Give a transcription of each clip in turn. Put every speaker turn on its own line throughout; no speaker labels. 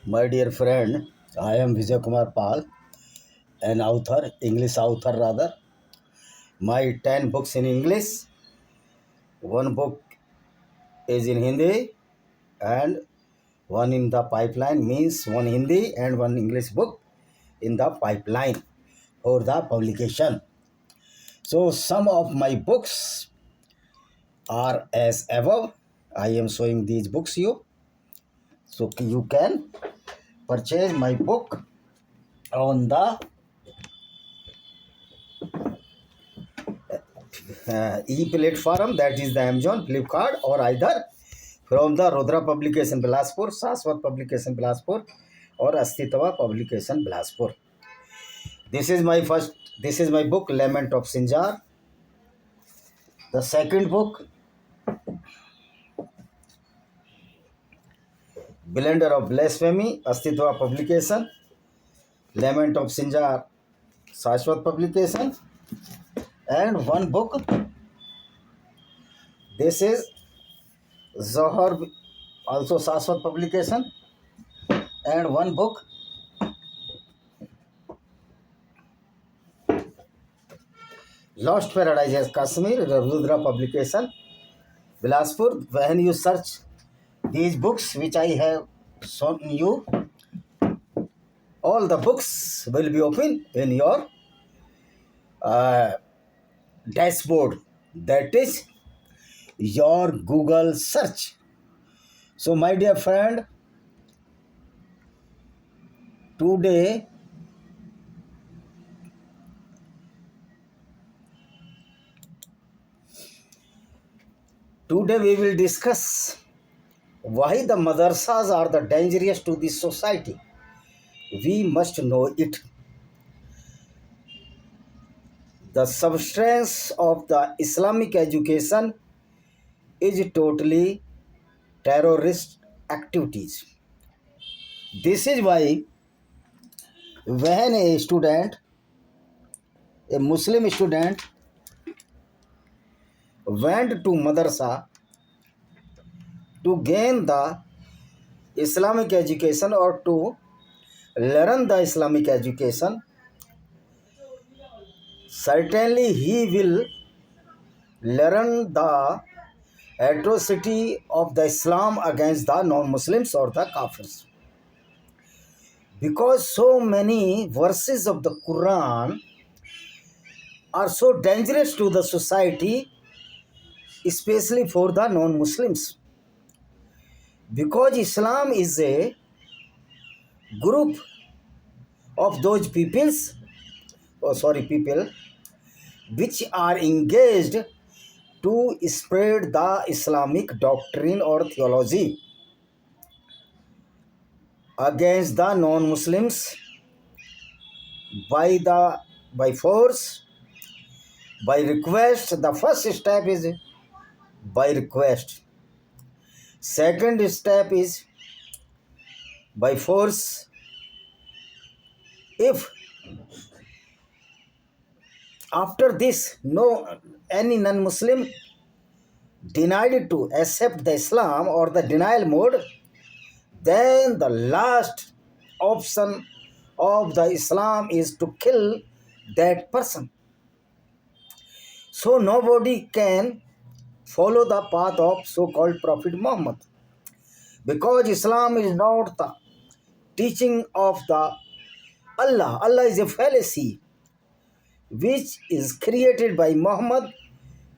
My dear friend, I am Vijay Kumar Pal, an author, English author rather. My 10 books in English, one book is in Hindi, and one in the pipeline, means one Hindi and one English book in the pipeline for the publication. So some of my books are as above. I am showing these books you. So you can purchase my book on the e-platform, that is the Amazon, Flipkart, or either from the Rudra Publication Bilaspur, Saswat Publication Bilaspur, or Astitava Publication Bilaspur. This is my book, Lament of Sinjar. The second book, Blender of Blasphemy, Astitava Publication, Lament of Sinjar, Saswat Publication, and one book, this is Zohar, also Saswat Publication, and one book, Lost Paradise as Kashmir, Rudra Publication, Bilaspur. When you search these books which I have shown you, all the books will be open in your dashboard, that is your Google search. So my dear friend, today we will discuss why the madrasas are the dangerous to this society. We must know it. The substance of the Islamic education is totally terrorist activities. This is why when a student, a Muslim student, went to madrasa to gain the Islamic education or to learn the Islamic education, certainly he will learn the atrocity of the Islam against the non-Muslims or the Kafirs. Because so many verses of the Quran are so dangerous to the society, especially for the non-Muslims. Because Islam is a group of those people which are engaged to spread the Islamic doctrine or theology against the non-Muslims by force, by request. The first step is by request. Second step is by force. If after this any non-Muslim denied to accept the Islam or the denial mode, then the last option of the Islam is to kill that person. So nobody can follow the path of so-called Prophet Muhammad, because Islam is not the teaching of the Allah. Allah is a fallacy which is created by Muhammad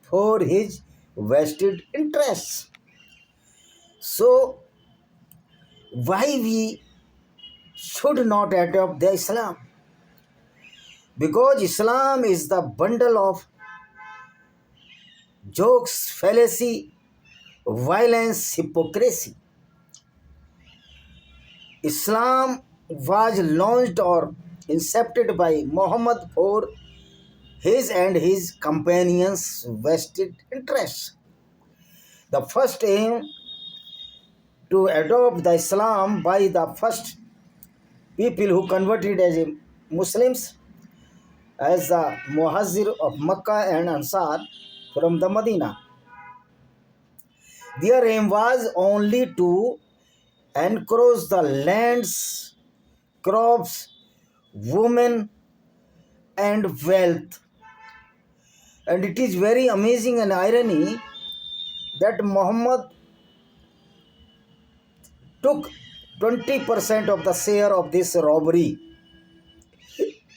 for his vested interests. So why we should not adopt the Islam? Because Islam is the bundle of jokes, fallacy, violence, hypocrisy. Islam was launched or incepted by Muhammad for his and his companions' vested interests. The first aim to adopt the Islam by the first people who converted as Muslims, as the Muhajir of Makkah and Ansar from the Medina. Their aim was only to encroach the lands, crops, women, and wealth. And it is very amazing and irony that Muhammad took 20% of the share of this robbery.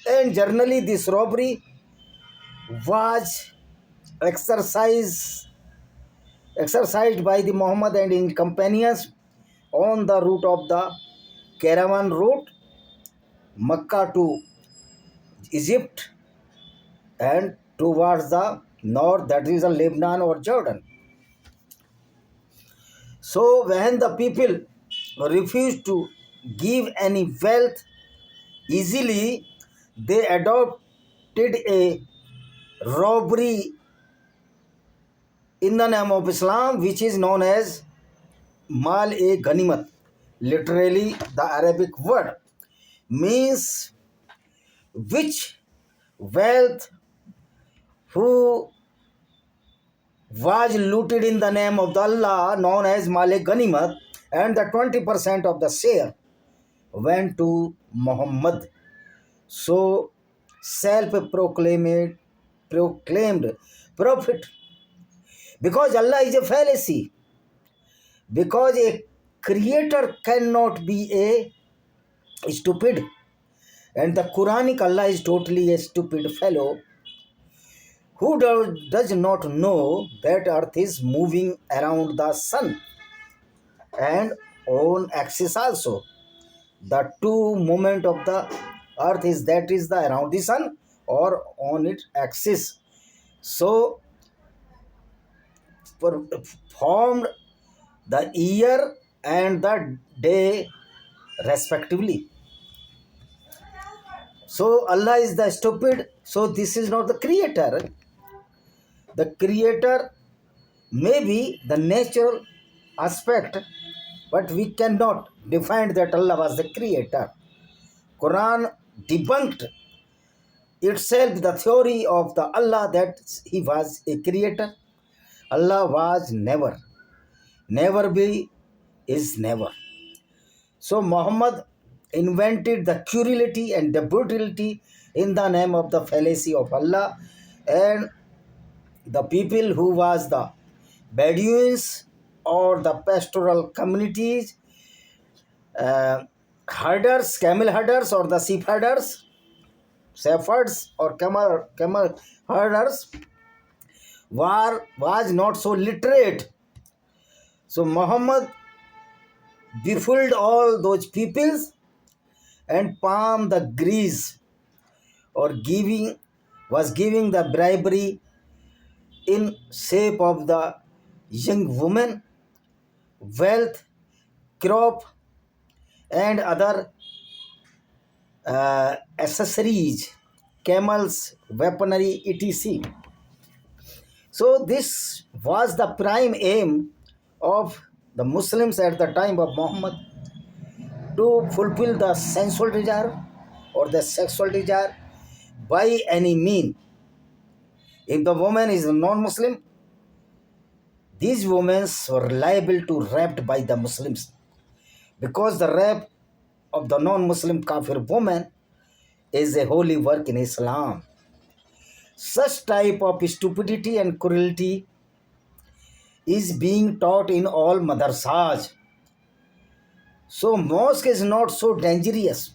And generally, this robbery was exercised by the Muhammad and his companions on the route of the caravan route, Mecca to Egypt, and towards the north, that is Lebanon or Jordan. So when the people refused to give any wealth easily, they adopted a robbery in the name of Islam, which is known as Mal-e-Ganimat. Literally, the Arabic word means which wealth who was looted in the name of the Allah, known as Mal-e-Ganimat, and the 20% of the share went to Muhammad. So, self-proclaimed prophet. Because Allah is a fallacy. Because a creator cannot be a stupid. And the Quranic Allah is totally a stupid fellow who does not know that earth is moving around the sun and on axis also. The two movement of the earth is the around the sun or on its axis. So formed the year and the day respectively. So Allah is the stupid. So this is not the creator. The creator may be the natural aspect, but we cannot define that Allah was the creator. Quran debunked itself the theory of the Allah that he was a creator. Allah was never. Never be is never. So Muhammad invented the cruelty and the brutality in the name of the fallacy of Allah, and the people who was the Bedouins or the pastoral communities, herders, camel herders or the sheep herders, shepherds or camel herders was not so literate. So Muhammad befooled all those peoples and palm the grease or was giving the bribery in shape of the young woman, wealth, crop, and other accessories, camels, weaponry, etc. So this was the prime aim of the Muslims at the time of Muhammad, to fulfill the sensual desire or the sexual desire by any mean. If the woman is a non-Muslim, these women were liable to raped by the Muslims, because the rape of the non-Muslim kafir woman is a holy work in Islam. Such type of stupidity and cruelty is being taught in all madrasas. So mosque is not so dangerous,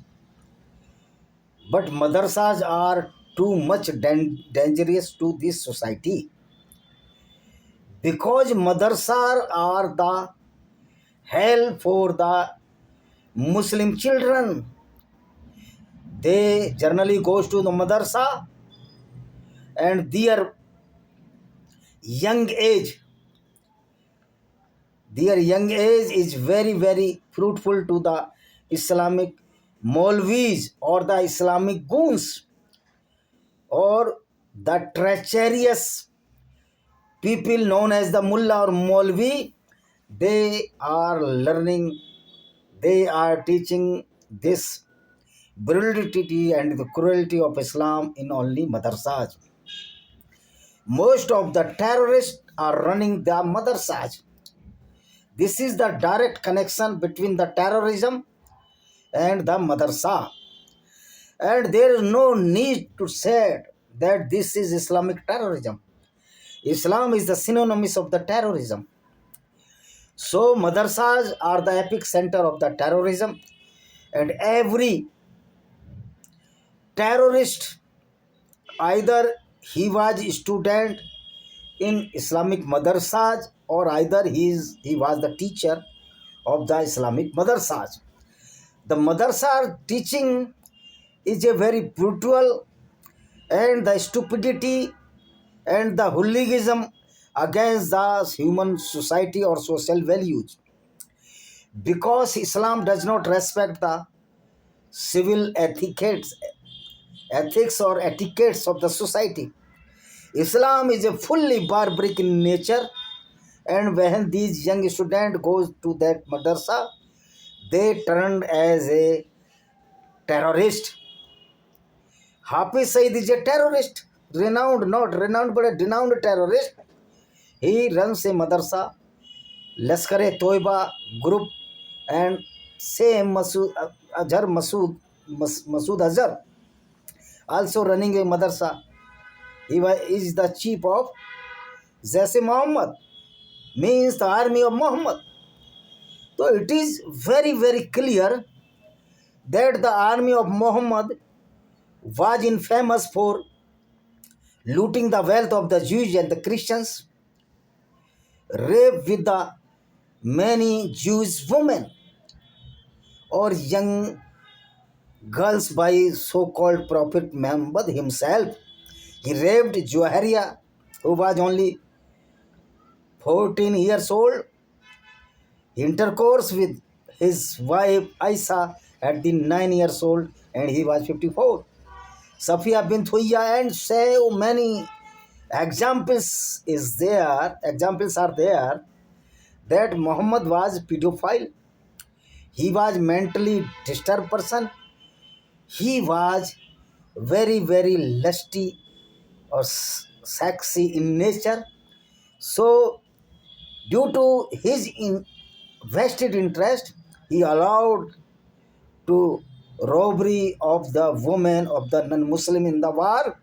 but madrasas are too much dangerous to this society, because madrasas are the hell for the Muslim children. They generally goes to the madrasa, and their young age is very, very fruitful to the Islamic Maulvis or the Islamic goons or the treacherous people known as the Mullah or Maulvi. They are learning, they are teaching this brutality and the cruelty of Islam in only madrasas. Most of the terrorists are running the madrasas. This is the direct connection between the terrorism and the madrasa. And there is no need to say that this is Islamic terrorism. Islam is the synonymous of the terrorism. So madrasas are the epic center of the terrorism, and every terrorist, either he was a student in Islamic madrasas or either he was the teacher of the Islamic madrasas. The madrasa teaching is a very brutal, and the stupidity and the hooliganism against the human society or social values, because Islam does not respect the civil ethics or etiquettes of the society. Islam is a fully barbaric in nature, and when these young students goes to that madrasa, they turned as a terrorist. Hafiz Saeed is a terrorist, renowned, not renowned, but a renowned terrorist. He runs a madrasa, Lashkar-e-Toiba group, and same Masood Azhar, also running a madrasa. He is the chief of Jaish Muhammad, means the army of Muhammad. So it is very, very clear that the army of Muhammad was infamous for looting the wealth of the Jews and the Christians, rape with the many Jewish women or young girls by so-called Prophet Muhammad himself. He raped Juwairiya, who was only 14 years old. Intercourse with his wife Aisha at the 9 years old, and he was 54. Safiya bint Huyya, and so many examples are there that Muhammad was pedophile. He was mentally disturbed person. He was very, very lusty or sexy in nature. So due to his vested interest, he allowed to robbery of the women of the non-Muslim in the war,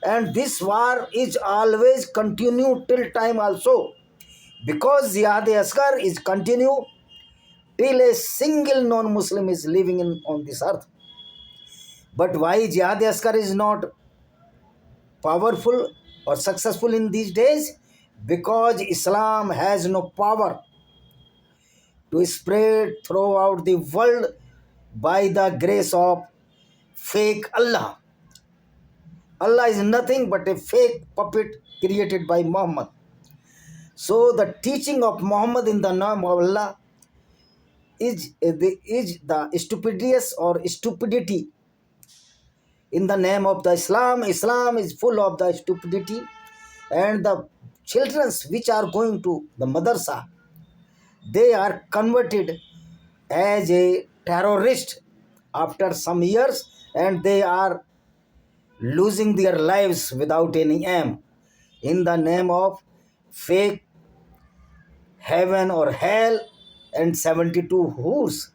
and this war is always continued till time also, because Jihad-e-Asghar is continue till a single non-Muslim is living on this earth. But why Jihad-e-Asghar is not powerful or successful in these days? Because Islam has no power to spread throughout the world by the grace of fake Allah. Allah is nothing but a fake puppet created by Muhammad. So the teaching of Muhammad in the name of Allah is the stupidity or stupidity in the name of the Islam. Islam is full of the stupidity, and the children which are going to the madrasa, they are converted as a terrorist after some years, and they are losing their lives without any aim in the name of fake heaven or hell and 72 whores,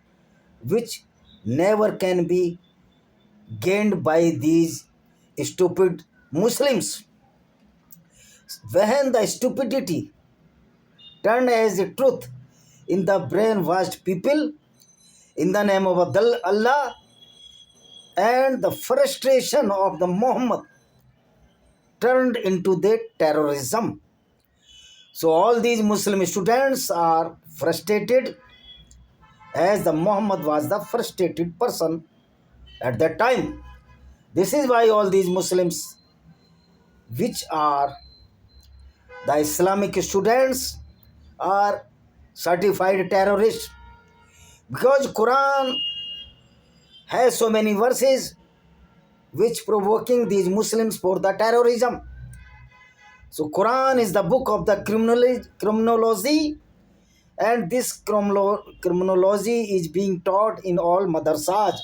which never can be gained by these stupid Muslims. When the stupidity turned as a truth in the brainwashed people in the name of Allah, and the frustration of the Muhammad turned into the terrorism. So all these Muslim students are frustrated, as the Muhammad was the frustrated person at that time. This is why all these Muslims, which are the Islamic students, are certified terrorists, because Quran has so many verses which provoking these Muslims for the terrorism. So Quran is the book of the criminology, and this criminology is being taught in all madrasas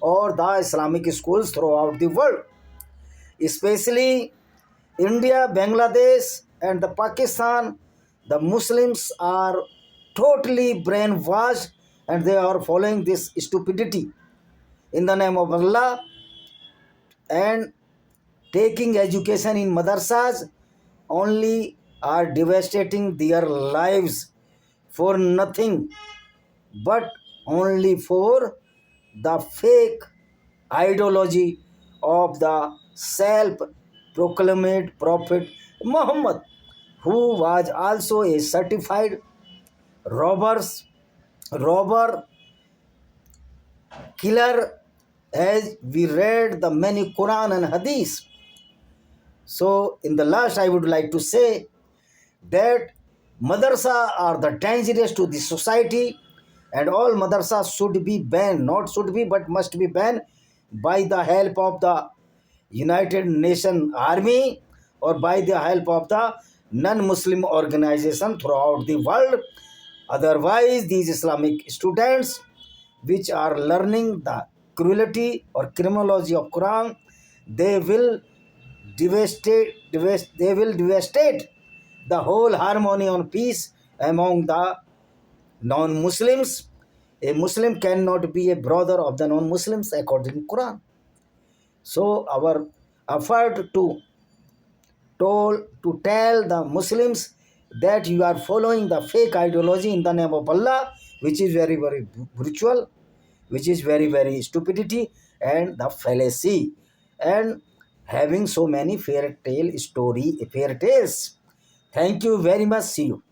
or the Islamic schools throughout the world, especially India, Bangladesh, and the Pakistan. The Muslims are totally brainwashed, and they are following this stupidity in the name of Allah, and taking education in madrasas only are devastating their lives for nothing but only for the fake ideology of the self proclaimed prophet Muhammad, who was also a certified robbers, robber, killer, as we read the many Quran and Hadith. So, in the last, I would like to say that madrasa are the dangerous to the society, and all madrasas should be banned, not should be, but must be banned by the help of the United Nations Army or by the help of the non-Muslim organization throughout the world. Otherwise, these Islamic students which are learning the cruelty or criminology of Quran, they will they will devastate the whole harmony and peace among the non-Muslims. A Muslim cannot be a brother of the non-Muslims according to Quran. So our effort to tell the Muslims that you are following the fake ideology in the name of Allah, which is very, very brutal, which is very, very stupidity and the fallacy, and having so many fairy tales. Thank you very much. See you.